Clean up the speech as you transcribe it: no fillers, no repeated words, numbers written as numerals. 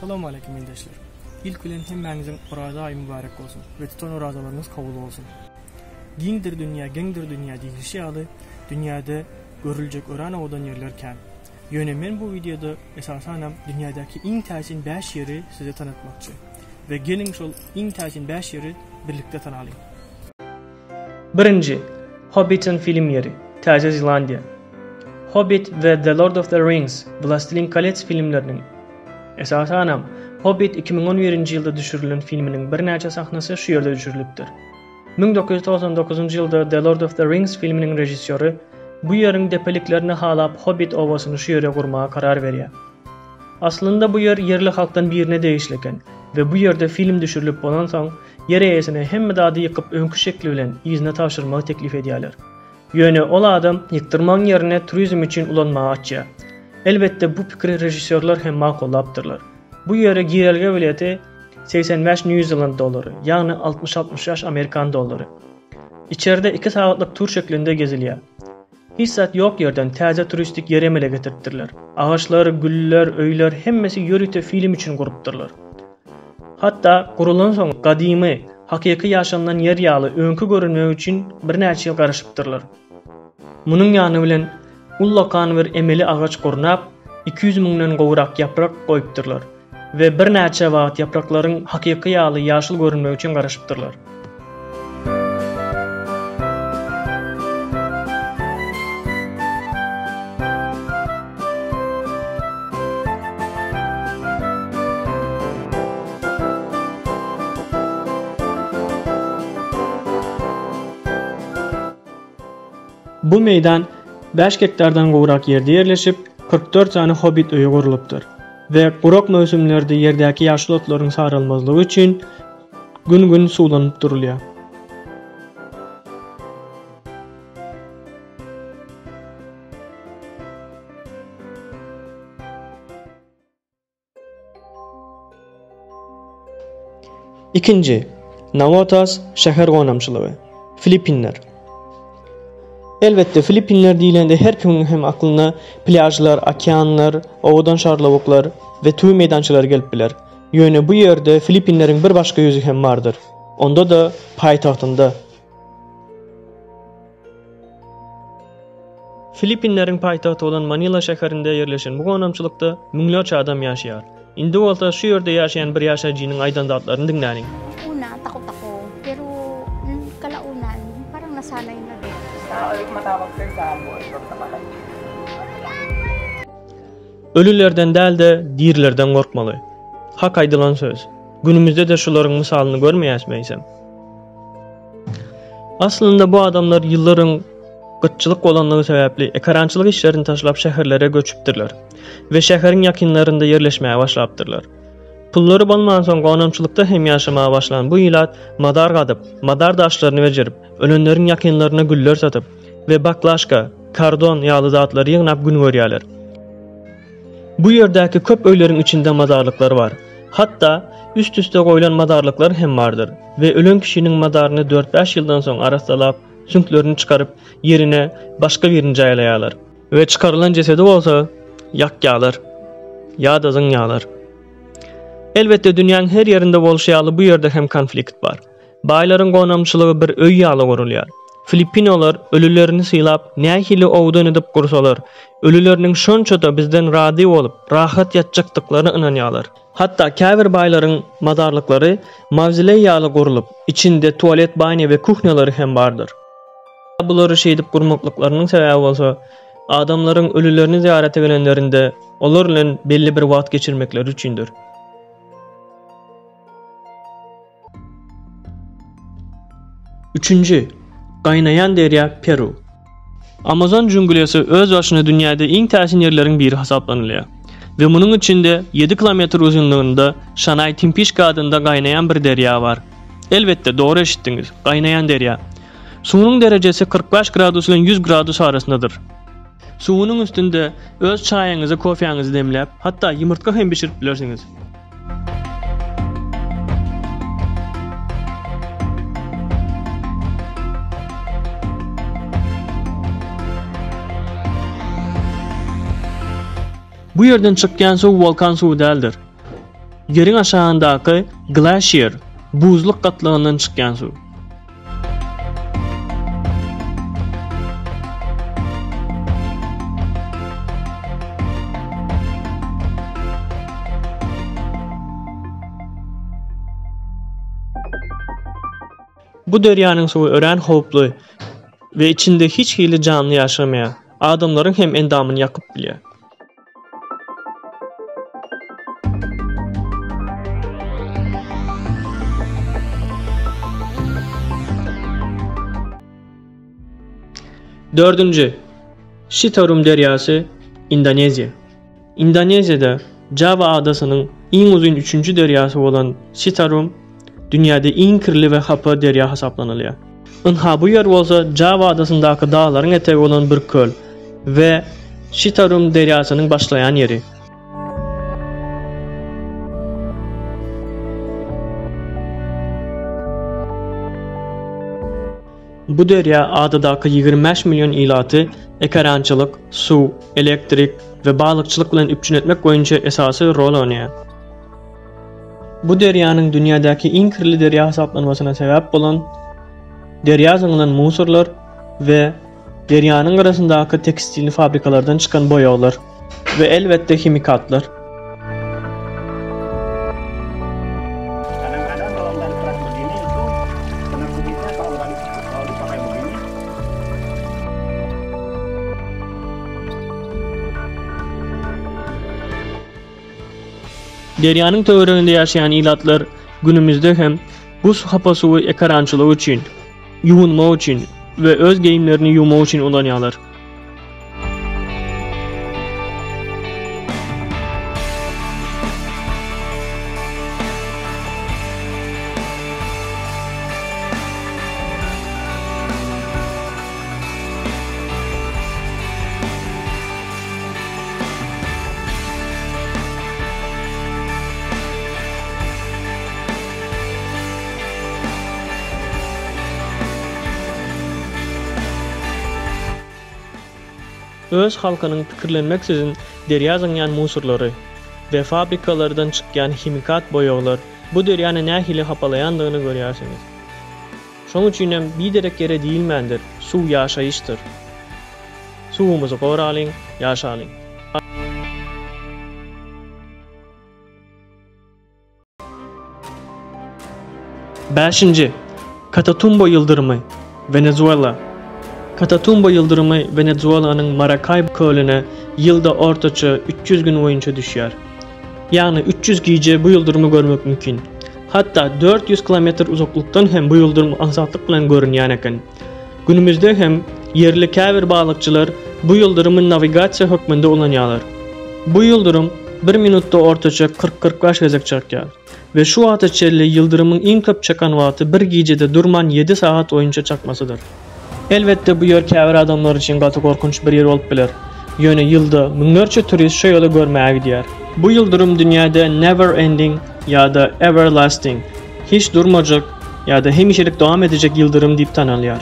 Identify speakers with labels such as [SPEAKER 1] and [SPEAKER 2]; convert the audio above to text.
[SPEAKER 1] Assalamu alaikum mendeşler. İlk bilen hemmenizin orada ay mübarek olsun ve tutan oradalarınız kabul olsun. Gendir dünya deyilişi adı dünyada görülecek öğren odan yerlerken yönemen bu videoda esasen dünyadaki en tezin 5 yeri size tanıtmakçı. Ve gelin şol en tezin 5 yeri birlikte tanıyalım. 1. Hobbit'in film yeri, Taze Zelandiya. Hobbit ve The Lord of the Rings, Vlastilin Kalets filmlerinin esasen Hobbit 2011 yılda düşürülen filminin bir neçe sahnesi şu yerde düşürülüptür. 1999 yılda The Lord of the Rings filminin rejissörü bu yerin depeliklerini halap Hobbit ovasını şu yere kurmaya karar veriyor. Aslında bu yer yerli halktan birine değişleken ve bu yerde film düşürülüp olan son yer eyesine hem dadı yıkıp önkü şekli bilen izne tavşırmağı teklif ediyorlar. Yöne ola adam yıktırman yerine turizm için ulanmağı açıyor. Elbette bu fikri rejissörler hem makollaptırlar. Bu yere girelge bileti 85 New Zealand doları, yani 60-60 Amerikan doları. İçeride 2 saatlik tur şeklinde geziliyor. Hiç saat yok yerden taze turistik yere mele getirttirler. Ağaçlar, güller, öyler hemmesi yörüte film için kuruptırlar. Hatta kurulan son kadimi, hakiki yaşanan yer yağlı önkü görünme için bir neçe yıl karışıptırlar. Bunun yanı bilen ullakan bir emeli ağaç korunap 200 mindən qovrak yaprak koyuptırlar ve bir neçe vaat yaprakların hakiki yağlı yaşıl görünme için karışıptırlar. Bu meydan 5 hektardan qovrak yerde yerleşip 44 tane hobbit öyü kurulupdur ve kurak mevsimlerde yerdeki yaşlı otların sarılmazlığı için gün sulanıp duruluyor. İkinci, Navotas şehir konamçılığı, Filipinler. Elbette Filipinler deyilende her kimin hem aklına plajlar, okeanlar, ovadan şarlavuklar ve tüy meydançaları gelip biler. Yöne bu yerde Filipinlerin bir başka yüzü hem vardır. Onda da payitahtında. Filipinlerin payitahtı olan Manila şehrinde yerleşen bu konamçılıkta milyonlarca adam yaşayar. İndi olta şu yerde yaşayan bir yaşayıcının aydandatlarını dinleyin.
[SPEAKER 2] Takot ako, pero kalaunan parang nasanay na rin.
[SPEAKER 1] Ölülerden değil de dirilerden korkmalı. Hak aydılan söz. Günümüzde de şuların misalını görmeyesmeysem. Aslında bu adamlar yılların gıtçılık olanlığı sebeple ekarançılık işlerini taşılap şehirlere göçüptürler ve şehrin yakınlarında yerleşmeye başlayıptırlar. Pulları bolman son qonamçılıkta hem yaşamaya başlayan bu ilat madar qadıp, madar daşlarını becerip, ölünlerin yakınlarına güller satıp ve baklaşka, kardon yağlı zatları yığınap gün görüyorlar. Bu yerdeki köp öylerin içinde madarlıklar var. Hatta üst üste koyulan madarlıklar hem vardır ve ölün kişinin madarını 4-5 yıldan sonra arastalap, sünklerini çıkarıp yerine başka birini caylayalar. Ve çıkarılan cesedi olsa yak yağlar, ya da zın yağlar. Elbette dünyanın her yerinde bolşayalı bu yerde hem konflikt var. Bayların qonamçılığı bir öy yağlı kuruluyor. Filipinolar ölülerini silap, nehili ovdan edip kursalar, ölülerinin şonçoda bizden radi olup, rahat yatacaktıklarını inanıyorlar. Hatta kavir bayların madarlıkları mavzile yağlı kurulup, içinde tuvalet, banyo ve kuhnaları hem vardır. Bunları şeydip kurmaklıklarının sebebi olsa, adamların ölülerini ziyarete gelenlerinde onlarla belli bir vaat geçirmekleri üçündür. Üçüncü, Qaynayan derya Peru. Amazon cüngülesi öz başına dünyada en täsin yerlerin biri hesaplanılıyor. Ve bunun içinde 7 kilometre uzunluğunda Shanay Timpishka adında qaynayan bir derya var. Elbette doğru eşittiniz, qaynayan derya. Suyunun derecesi 45 gradus ile 100 gradus arasındadır. Suyunun üstünde öz çayınızı, kofyanızı demlep, hatta yumurtka hem pişirip bilirsiniz. Bu yerden çıkan su volkan suyu değildir. Yerin aşağındaky glacier, buzluk gatlygyndan çykýan suw. Bu döryanyň suwy örän howply we içinde hiç hili canlı ýaşamaýar. Adamlaryň hem endamyny ýakyp bilýär. Dördüncü, Citarum deryasy, Indonezya. Indonezyada Java adasynyň iň uzun 3-nji deryasy bolan Citarum dünýäde iň kirli we hapa derya hesaplanylýar. Ynha bu ýer bolsa Java adasyndaky dağlaryň etegi bolan bir köl we Citarum deryasynyň başlayan ýeri. Bu derya adadaky 25 milyon ilaty ekarançylyk, suw, elektrik we balykçylyk bilen üpçün etmek boýunça esasy rol oynayar. Bu deryanyň dünýädäki iň kirli derya hesaplanmasyna sebäp bolan derya zyňylan musorlar we deryanyň arasyndaky tekstil fabrikalardan çykan boýaglar we elbetde himikatlar.
[SPEAKER 3] Kadang-kadang kalau nggak keras begini itu kena kulitnya kalau dipakai begini.
[SPEAKER 1] Deryanyň töwereginde ýaşaýan ilatlar günümizde hem bu hapa suwy ekarançylyk üçin, yuwunma üçin we öz geyimlerini yuwmak üçin ulanýarlar. Öz halkynyň pikirlenmeksizin derya zyňan musorlary we fabrikalardan çykýan himikat boýaglar bu deryany nähili hapalaýandygyny görýärsiňiz. Şoň üçin hem biderek ýere diýilmändir, suw ýaşaýyşdyr. Suwumuzy goralyň, ýaşalyň. 5. Catatumbo ýyldyrmy, Venezuela. Catatumbo ýyldyrmy Venezuelanyň Maracaibo kölüne ýylda ortaça 300 gün boýunça düşýär. Ýagny 300 giýje bu ýyldyrmy görmek mümkin. Hatta 400 kilometr uzaklykdan hem bu ýyldyrmy aňsatlyk bilen görünýän eken. Günümizde hem yerli käbir balykçylar bu ýyldyrmy navigasiýa hökmünde ulanýarlar. Bu ýyldyrym 1 minutda ortaça 40-45 gezek çakýar. Ve şu ateşli yıldırımın en köp çakan vaati bir gecede durman 7 saat boyunca çakmasıdır. Elbette bu yer käbir adamlar için gaty korkunç bir yer bolup biler. Ýöne ýylda müňlerçe turist şu ýola görmäge gidýär. Bu yıldırım dünýäde never ending ýa-da everlasting, hiç durmajak ýa-da hemişelik dowam edejek yıldırım diýip tanalýar.